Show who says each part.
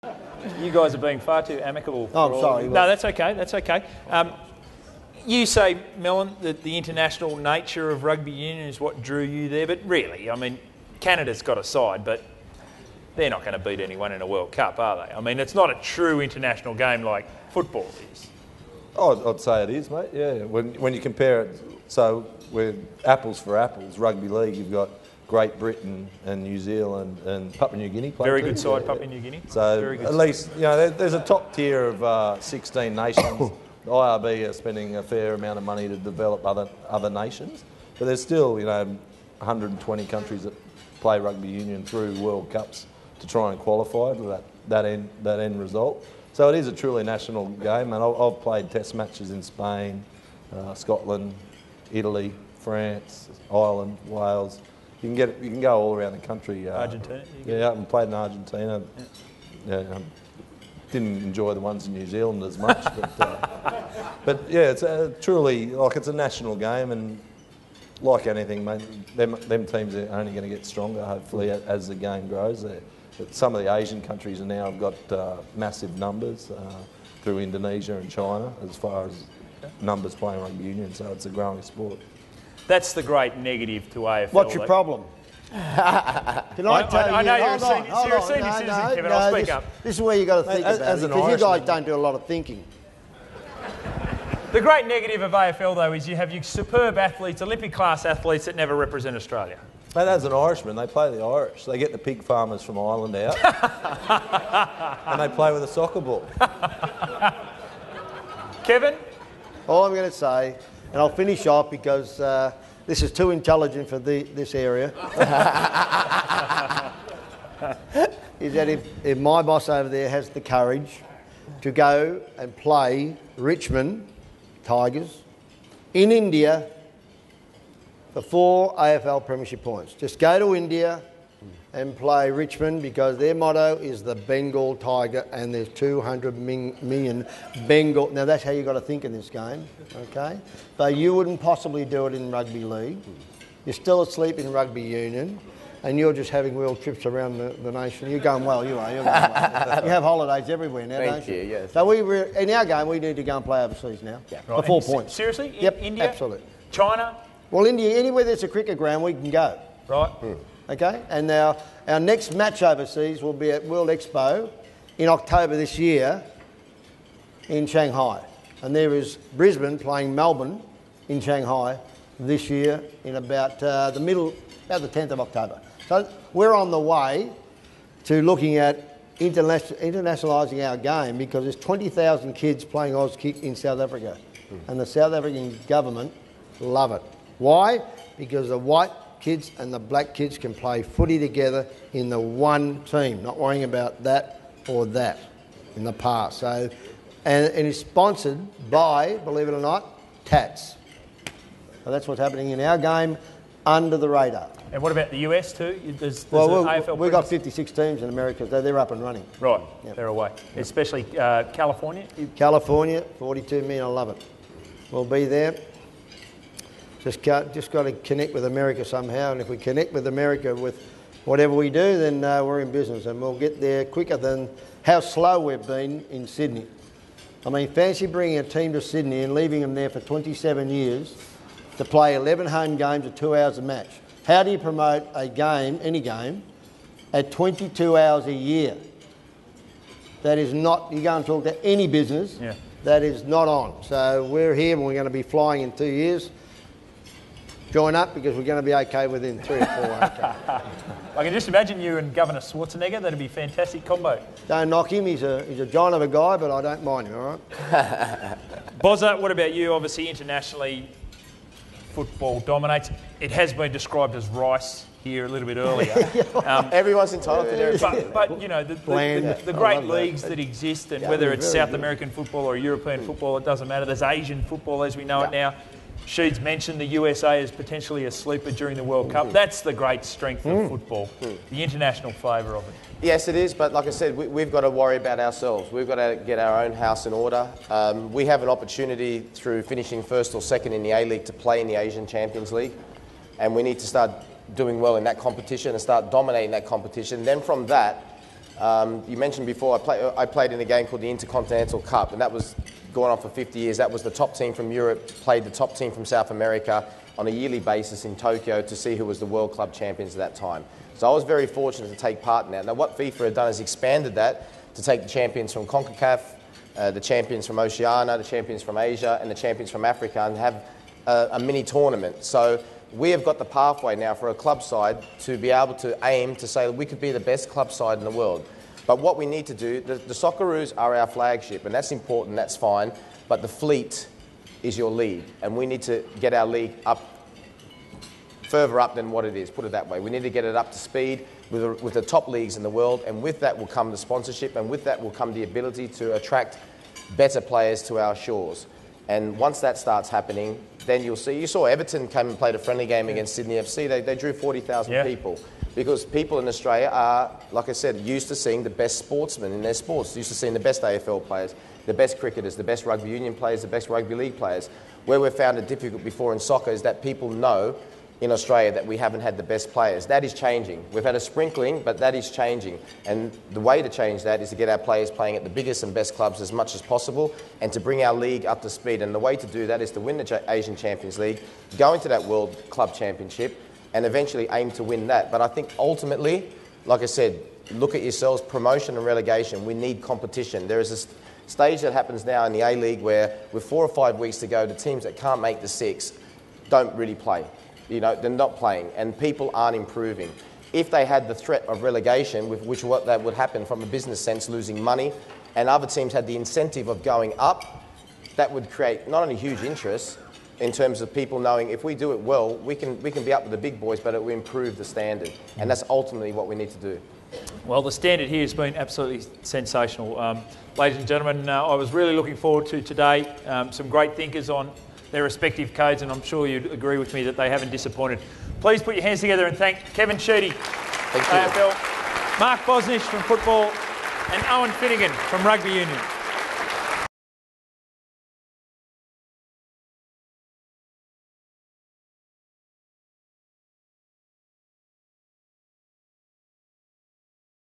Speaker 1: You guys are being far too amicable.
Speaker 2: Oh, I'm sorry.
Speaker 1: No, that's okay. That's okay. You say, Mellon, that the international nature of rugby union is what drew you there, but really, I mean, Canada's got a side, but they're not going to beat anyone in a World Cup, are they? I mean, it's not a true international game like football is.
Speaker 3: Oh, I'd say it is, mate. Yeah, when you compare it, so we're apples for apples. Rugby league, you've got Great Britain and New Zealand and Papua New Guinea.
Speaker 1: Very good side, Papua New Guinea.
Speaker 3: So
Speaker 1: Very good
Speaker 3: at least, you know, there's a top tier of 16 nations. The IRB are spending a fair amount of money to develop other nations, but there's still, you know, 120 countries that play rugby union through World Cups to try and qualify for that end result. So it is a truly national game, and I've played test matches in Spain, Scotland, Italy, France, Ireland, Wales. You can go all around the country.
Speaker 1: Argentina?
Speaker 3: Yeah, I played in Argentina. Yeah, didn't enjoy the ones in New Zealand as much, but yeah, it's truly, like, it's a national game, and like anything, mate, them teams are only going to get stronger, hopefully, as the game grows. Some of the Asian countries now have got massive numbers through Indonesia and China as far as numbers playing rugby union, so it's a growing sport.
Speaker 1: That's the great negative to AFL.
Speaker 2: What's your problem? Can I tell you?
Speaker 1: I know you're a senior citizen, Kevin. I'll speak up.
Speaker 2: This is where you've got to think about it, because you guys don't do a lot of thinking.
Speaker 1: The great negative of AFL, though, is you have your superb athletes, Olympic-class athletes that never represent Australia.
Speaker 3: Mate, as an Irishman, they play the Irish. They get the pig farmers from Ireland out and they play with a soccer ball.
Speaker 1: Kevin?
Speaker 2: All I'm going to say, and I'll finish off because this is too intelligent for this area, is that if my boss over there has the courage to go and play Richmond Tigers in India for 4 AFL premiership points. Just go to India and play Richmond, because their motto is the Bengal Tiger, and there's 200 million Bengal. Now that's how you've got to think in this game, okay? But you wouldn't possibly do it in rugby league. You're still asleep in rugby union, and you're just having world trips around the nation. You're going well, you are. You're going well. You have holidays everywhere now, don't you?
Speaker 4: Yes.
Speaker 2: So in our game, we need to go and play overseas now.
Speaker 4: Yeah.
Speaker 2: For 4 points.
Speaker 1: Seriously?
Speaker 2: Yep,
Speaker 1: India?
Speaker 2: absolutely.
Speaker 1: China?
Speaker 2: Well, India, anywhere there's a cricket ground, we can go.
Speaker 1: Right.
Speaker 2: Okay? And now our next match overseas will be at World Expo in October this year in Shanghai. And there is Brisbane playing Melbourne in Shanghai this year in about the 10th of October. So we're on the way to looking at internationalising our game, because there's 20,000 kids playing Oz kick in South Africa. And the South African government love it. Why? Because the white kids and the black kids can play footy together in the one team, not worrying about that or that in the past. So, and it's sponsored by, believe it or not, Tats. So that's what's happening in our game under the radar.
Speaker 1: And what about the US too? There's
Speaker 2: we've got 56 teams in America, so they're up and running.
Speaker 1: Right,
Speaker 2: Yep.
Speaker 1: they're away. Especially California?
Speaker 2: California, 42 million, I love it. We'll be there. Just got to connect with America somehow, and if we connect with America with whatever we do, then we're in business, and we'll get there quicker than how slow we've been in Sydney. I mean, fancy bringing a team to Sydney and leaving them there for 27 years to play 11 home games at 2 hours a match. How do you promote a game, any game, at 22 hours a year? That is not, you go and talk to any business, that is not on. So we're here and we're going to be flying in 2 years. Join up, because we're going to be okay within 3 or 4. Okay.
Speaker 1: I can just imagine you and Governor Schwarzenegger. That'd be a fantastic combo.
Speaker 2: Don't knock him. He's a giant of a guy, but I don't mind him, all right?
Speaker 1: Bozza, what about you? Obviously, internationally, football dominates. It has been described as rice here a little bit earlier.
Speaker 4: Everyone's entitled to their opinion.
Speaker 1: But you know, the great leagues that exist, and whether it's South American football or European football, it doesn't matter. There's Asian football as we know it now. Sheed's mentioned the USA as potentially a sleeper during the World Cup. That's the great strength of football, the international flavour of it.
Speaker 4: Yes, it is, but like I said, we've got to worry about ourselves. We've got to get our own house in order. We have an opportunity through finishing first or second in the A-League to play in the Asian Champions League, and we need to start doing well in that competition and start dominating that competition. Then from that, You mentioned before, I played in a game called the Intercontinental Cup, and that was going on for 50 years. That was the top team from Europe, played the top team from South America on a yearly basis in Tokyo to see who was the world club champions at that time. So I was very fortunate to take part in that. Now what FIFA had done is expanded that to take the champions from CONCACAF, the champions from Oceania, the champions from Asia, and the champions from Africa, and have a mini tournament. So we have got the pathway now for a club side to be able to aim to say that we could be the best club side in the world. But what we need to do, the Socceroos are our flagship, and that's important, that's fine, but the fleet is your league, and we need to get our league up, further up than what it is, put it that way. We need to get it up to speed with the top leagues in the world, and with that will come the sponsorship, and with that will come the ability to attract better players to our shores. And once that starts happening, then you'll see, you saw Everton came and played a friendly game against Sydney FC, they drew 40,000 people. Because people in Australia are, like I said, used to seeing the best sportsmen in their sports, used to seeing the best AFL players, the best cricketers, the best rugby union players, the best rugby league players. Where we've found it difficult before in soccer is that people know in Australia that we haven't had the best players. That is changing. We've had a sprinkling, but that is changing. And the way to change that is to get our players playing at the biggest and best clubs as much as possible and to bring our league up to speed. And the way to do that is to win the Asian Champions League, go into that World Club Championship, and eventually aim to win that. But I think ultimately, like I said, look at yourselves, promotion and relegation. We need competition. There is a stage that happens now in the A-League where with 4 or 5 weeks to go, the teams that can't make the 6 don't really play. You know, they're not playing, and people aren't improving. If they had the threat of relegation, with which what that would happen from a business sense, losing money, and other teams had the incentive of going up, that would create not only huge interest in terms of people knowing if we do it well, we can be up with the big boys, but it will improve the standard, and that's ultimately what we need to do.
Speaker 1: Well, the standard here has been absolutely sensational. Ladies and gentlemen, I was really looking forward to today. Some great thinkers on their respective codes, and I'm sure you'd agree with me that they haven't disappointed. Please put your hands together and thank Kevin Sheedy, AFL, Mark Bosnich from football, and Owen Finegan from rugby union.